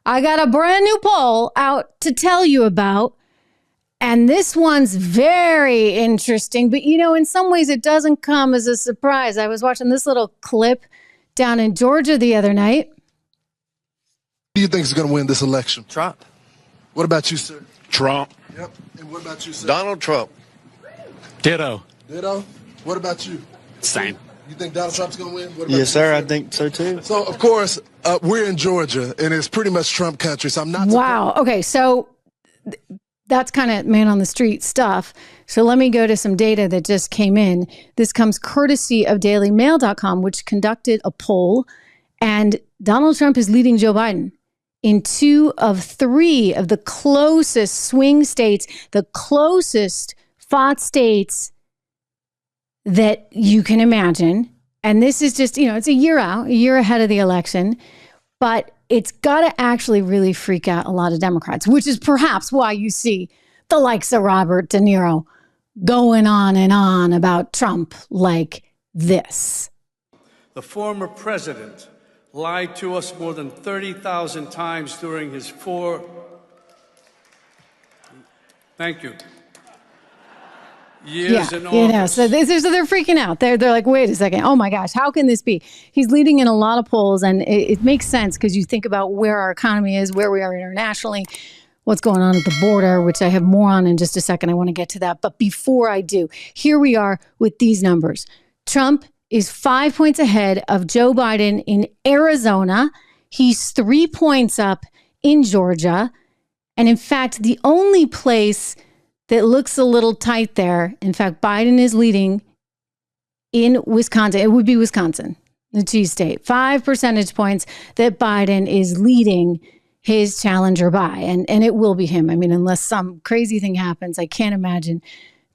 I got a brand new poll out to tell you about. And this one's very interesting. But, you know, in some ways it doesn't come as a surprise. I was watching this little clip down in Georgia the other night. Who do you think is going to win this election? Trump. What about you, sir? Trump. Yep. And what about you, sir? Donald Trump. Ditto. Ditto. What about you? Same. You think Donald Trump's going to win? What about Yes, you, sir. I think so, too. So, of course, we're in Georgia, and it's pretty much Trump country, so I'm not... Wow. Okay, so that's kind of man on the street stuff. So let me go to some data that just came in. This comes courtesy of dailymail.com, which conducted a poll, and Donald Trump is leading Joe Biden in 2 of 3 of the closest swing states, the closest fought states that you can imagine. And this is just, you know, it's a year out, a year ahead of the election, but it's got to actually really freak out a lot of Democrats, which is perhaps why you see the likes of Robert De Niro going on and on about Trump like this. The former president lied to us more than 30,000 times during his 4... Thank you. Years in office. You know, so they're freaking out. They're like, wait a second. Oh my gosh, how can this be? He's leading in a lot of polls, and it makes sense because you think about where our economy is, where we are internationally, what's going on at the border, which I have more on in just a second. I want to get to that. But before I do, here we are with these numbers. Trump is 5 points ahead of Joe Biden in Arizona. He's 3 points up in Georgia. And in fact, the only place that looks a little tight there, in fact, Biden is leading in Wisconsin. It would be Wisconsin, the cheese state. 5 percentage points that Biden is leading his challenger by. And it will be him. I mean, unless some crazy thing happens, I can't imagine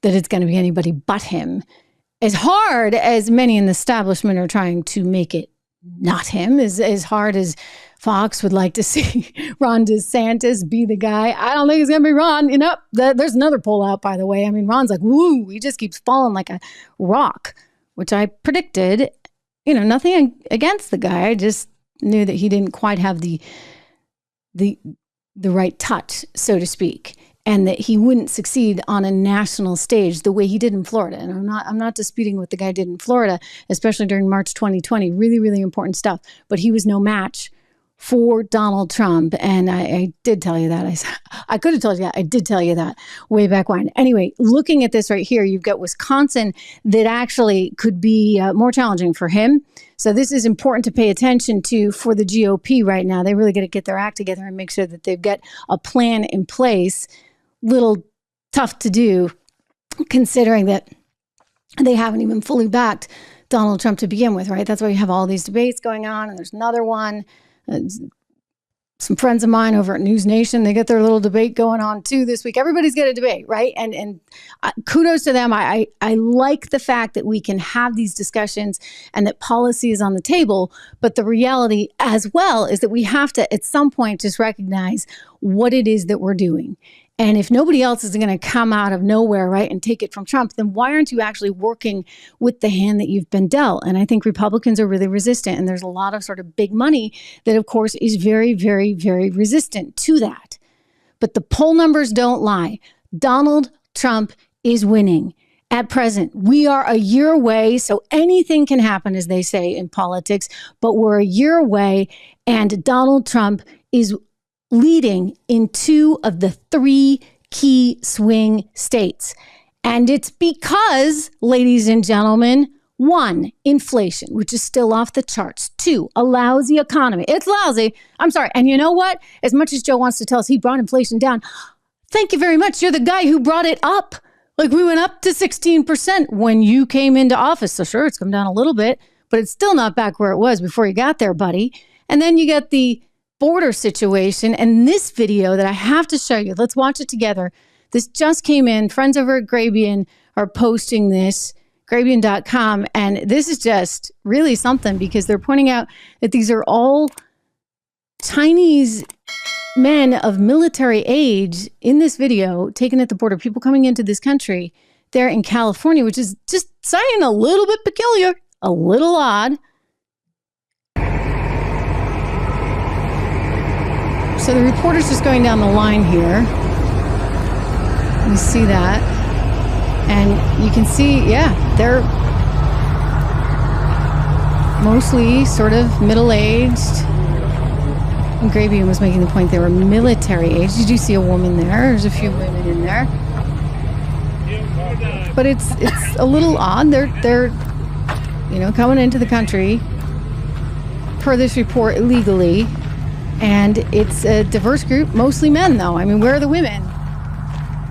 that it's going to be anybody but him. As hard as many in the establishment are trying to make it not him, as hard as Fox would like to see Ron DeSantis be the guy, I don't think it's going to be Ron. You know, there's another poll out, by the way. I mean, Ron's like, woo, he just keeps falling like a rock, which I predicted. You know, nothing against the guy. I just knew that he didn't quite have the right touch, so to speak, and that he wouldn't succeed on a national stage the way he did in Florida. And I'm not disputing what the guy did in Florida, especially during March 2020. Really, really important stuff. But he was no match for Donald Trump. And I did tell you that. I could have told you that. I did tell you that way back when. Anyway, looking at this right here, you've got Wisconsin that actually could be more challenging for him. So this is important to pay attention to for the GOP right now. They really got to get their act together and make sure that they've got a plan in place. Little tough to do, considering that they haven't even fully backed Donald Trump to begin with, right? That's why you have all these debates going on, and there's another one. Some friends of mine over at News Nation, they get their little debate going on too this week. Everybody's got a debate, right? And kudos to them. I like the fact that we can have these discussions and that policy is on the table. But the reality as well is that we have to, at some point, just recognize what it is that we're doing. And if nobody else is going to come out of nowhere, right, and take it from Trump, then why aren't you actually working with the hand that you've been dealt? And I think Republicans are really resistant. And there's a lot of sort of big money that, of course, is very, very, very resistant to that. But the poll numbers don't lie. Donald Trump is winning. At present, we are a year away, so anything can happen, as they say in politics, but we're a year away, and Donald Trump is leading in 2 of the 3 key swing states. And it's because, ladies and gentlemen, 1, inflation, which is still off the charts. 2, a lousy economy. It's lousy. I'm sorry. And you know what? As much as Joe wants to tell us he brought inflation down, thank you very much. You're the guy who brought it up. Like, we went up to 16% when you came into office. So sure, it's come down a little bit, but it's still not back where it was before you got there, buddy. And then you get the border situation, and this video that I have to show you, let's watch it together. This just came in. Friends over at Grabian are posting this, Grabian.com, and this is just really something because they're pointing out that these are all Chinese men of military age in this video taken at the border, people coming into this country there in California, which is just saying a little bit peculiar, a little odd. So the reporter's just going down the line here. You see that. And you can see, yeah, they're mostly sort of middle-aged. And Gravian was making the point they were military age. Did you see a woman there? There's a few women in there. But it's a little odd. They're coming into the country per this report illegally. And it's a diverse group, mostly men, though. I mean, where are the women?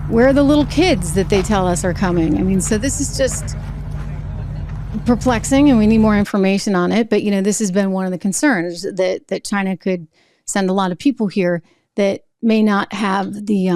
Where are the little kids that they tell us are coming? I mean, so this is just perplexing, and we need more information on it. But, this has been one of the concerns, that China could send a lot of people here that may not have the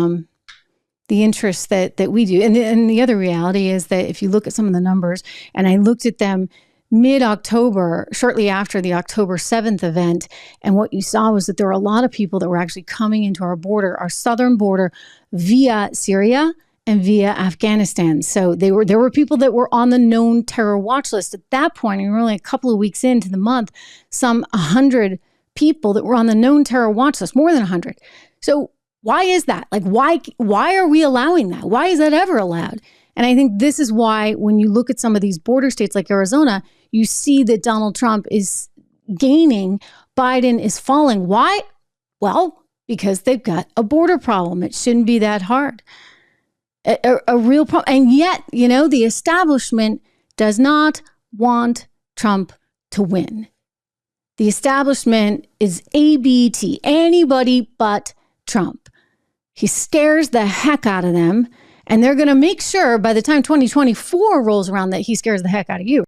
interests that we do. And the other reality is that if you look at some of the numbers, and I looked at them mid-October, shortly after the October 7th event, and what you saw was that there were a lot of people that were actually coming into our border, our southern border, via Syria and via Afghanistan. So there were people that were on the known terror watch list at that point, and we were only a couple of weeks into the month, some 100 people that were on the known terror watch list, more than 100. So why is that? Like, why are we allowing that? Why is that ever allowed? And I think this is why when you look at some of these border states like Arizona, you see that Donald Trump is gaining, Biden is falling. Why? Well, because they've got a border problem. It shouldn't be that hard. A real problem. And yet, the establishment does not want Trump to win. The establishment is ABT, anybody but Trump. He scares the heck out of them. And they're going to make sure by the time 2024 rolls around that he scares the heck out of you.